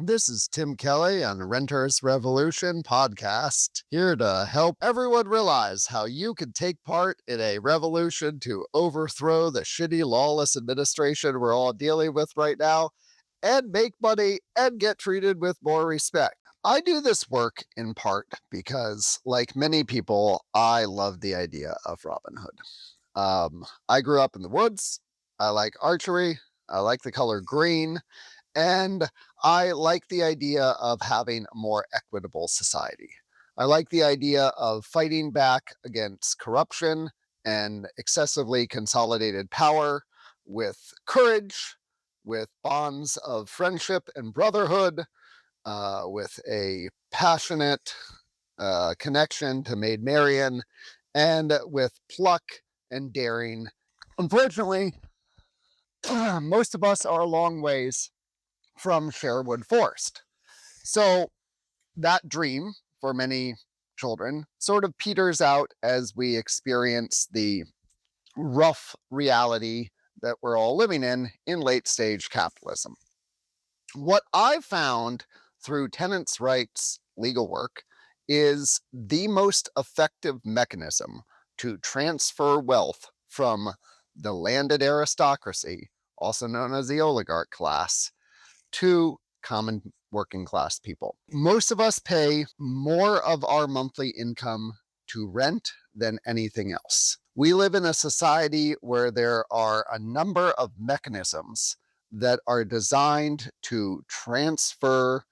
This is Tim Kelly on Renters Revolution podcast, here to help everyone realize how you can take part in a revolution to overthrow the shitty, lawless administration we're all dealing with right now and make money and get treated with more respect. I do this work in part because, like many people, I love the idea of Robin Hood. I grew up in the woods. I like archery. I like the color green. And I like the idea of having a more equitable society. I like the idea of fighting back against corruption and excessively consolidated power with courage, with bonds of friendship and brotherhood, with a passionate connection to Maid Marian, and with pluck and daring. Unfortunately, most of us are a long ways from Sherwood Forest. So that dream for many children sort of peters out as we experience the rough reality that we're all living in late stage capitalism. What I've found through tenants' rights legal work is the most effective mechanism to transfer wealth from the landed aristocracy, also known as the oligarch class, to common working class people. Most of us pay more of our monthly income to rent than anything else. We live in a society where there are a number of mechanisms that are designed to transfer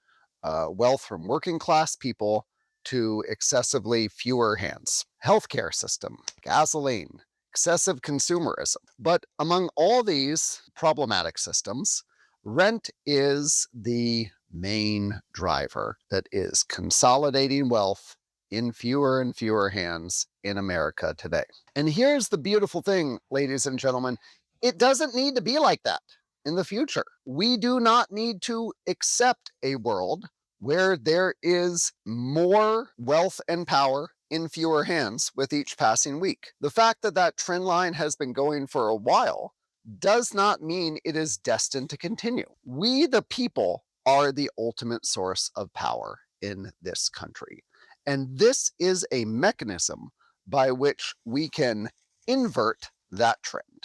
wealth from working class people to excessively fewer hands. Healthcare system, gasoline, excessive consumerism. But among all these problematic systems, rent is the main driver that is consolidating wealth in fewer and fewer hands in America today. And here's the beautiful thing, ladies and gentlemen, it doesn't need to be like that in the future. We do not need to accept a world where there is more wealth and power in fewer hands with each passing week. The fact that that trend line has been going for a while does not mean it is destined to continue. We, the people, are the ultimate source of power in this country. And this is a mechanism by which we can invert that trend,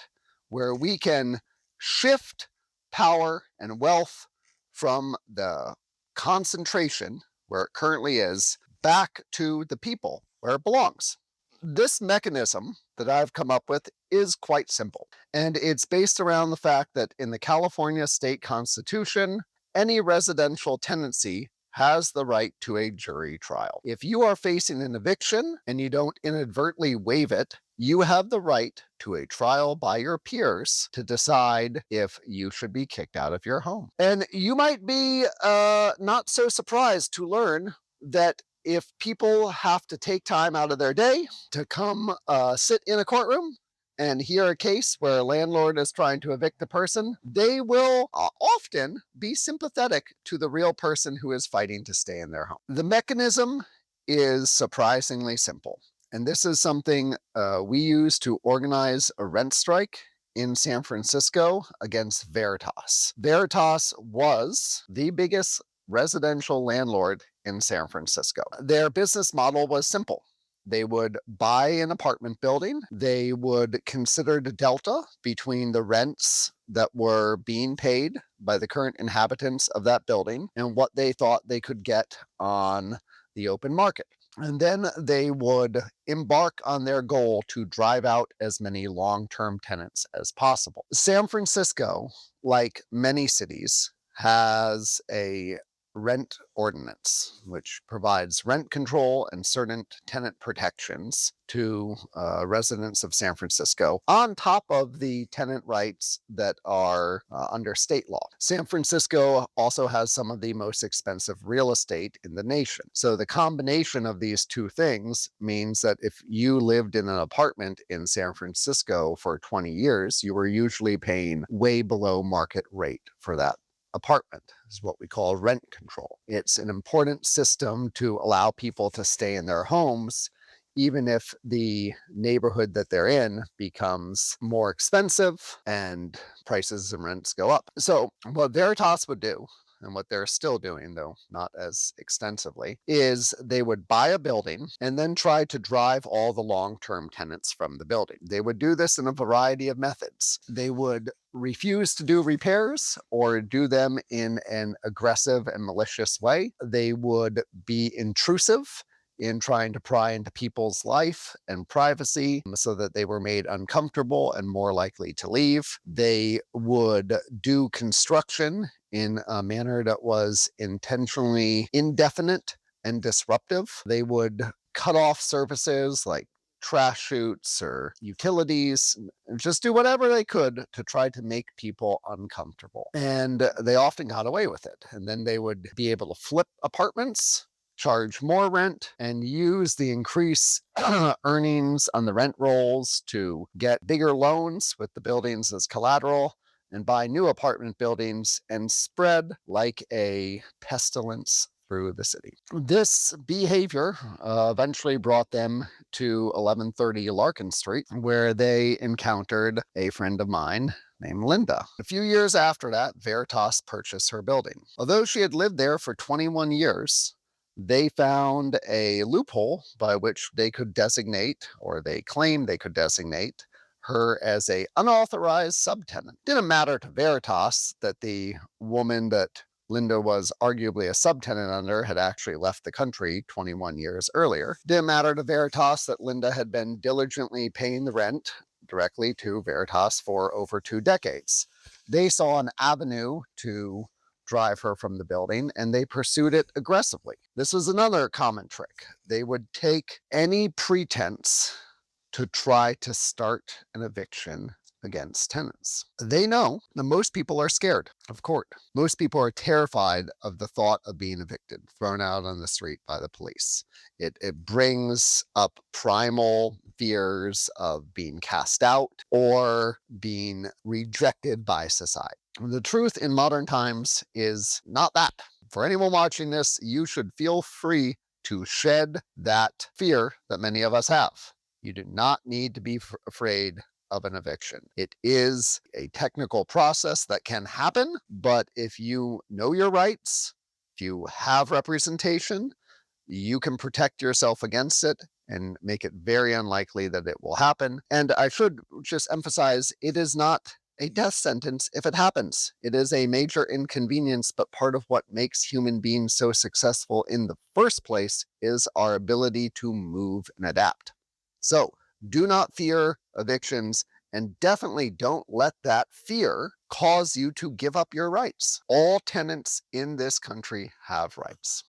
where we can shift power and wealth from the concentration, where it currently is, back to the people, where it belongs. This mechanism that I've come up with is quite simple, and it's based around the fact that in the California state constitution, any residential tenancy has the right to a jury trial. If you are facing an eviction and you don't inadvertently waive it, you have the right to a trial by your peers to decide if you should be kicked out of your home. And you might be not so surprised to learn that if people have to take time out of their day to come sit in a courtroom and hear a case where a landlord is trying to evict a person, they will often be sympathetic to the real person who is fighting to stay in their home. The mechanism is surprisingly simple. And this is something we use to organize a rent strike in San Francisco against Veritas. Veritas was the biggest residential landlord in San Francisco. Their business model was simple. They would buy an apartment building. They would consider the delta between the rents that were being paid by the current inhabitants of that building and what they thought they could get on the open market. And then they would embark on their goal to drive out as many long-term tenants as possible. San Francisco, like many cities, has a rent ordinance, which provides rent control and certain tenant protections to residents of San Francisco, on top of the tenant rights that are under state law. San Francisco also has some of the most expensive real estate in the nation. So the combination of these two things means that if you lived in an apartment in San Francisco for 20 years, you were usually paying way below market rate for that apartment. Is what we call rent control. It's an important system to allow people to stay in their homes, even if the neighborhood that they're in becomes more expensive and prices and rents go up. So what Veritas would do and what they're still doing, though not as extensively, is they would buy a building and then try to drive all the long-term tenants from the building. They would do this in a variety of methods. They would refuse to do repairs or do them in an aggressive and malicious way. They would be intrusive in trying to pry into people's life and privacy so that they were made uncomfortable and more likely to leave. They would do construction in a manner that was intentionally indefinite and disruptive. They would cut off services like trash chutes or utilities, and just do whatever they could to try to make people uncomfortable. And they often got away with it. And then they would be able to flip apartments, charge more rent, and use the increased earnings on the rent rolls to get bigger loans with the buildings as collateral and buy new apartment buildings and spread like a pestilence through the city. This behavior eventually brought them to 1130 Larkin Street, where they encountered a friend of mine named Linda. A few years after that, Veritas purchased her building. Although she had lived there for 21 years, they found a loophole by which they could designate, or they claimed they could designate, her as a unauthorized subtenant. Didn't matter to Veritas that the woman that Linda was arguably a subtenant under had actually left the country 21 years earlier. Didn't matter to Veritas that Linda had been diligently paying the rent directly to Veritas for over 2 decades. They saw an avenue to drive her from the building, and they pursued it aggressively. This was another common trick. They would take any pretense to try to start an eviction against tenants. They know that most people are scared of court. Most people are terrified of the thought of being evicted, thrown out on the street by the police. It brings up primal fears of being cast out or being rejected by society. The truth in modern times is not that. For anyone watching this, you should feel free to shed that fear that many of us have. You do not need to be afraid of an eviction. It is a technical process that can happen, but if you know your rights, if you have representation, you can protect yourself against it and make it very unlikely that it will happen. And I should just emphasize, it is not a death sentence if it happens. It is a major inconvenience, but part of what makes human beings so successful in the first place is our ability to move and adapt. So do not fear evictions, and definitely don't let that fear cause you to give up your rights. All tenants in this country have rights.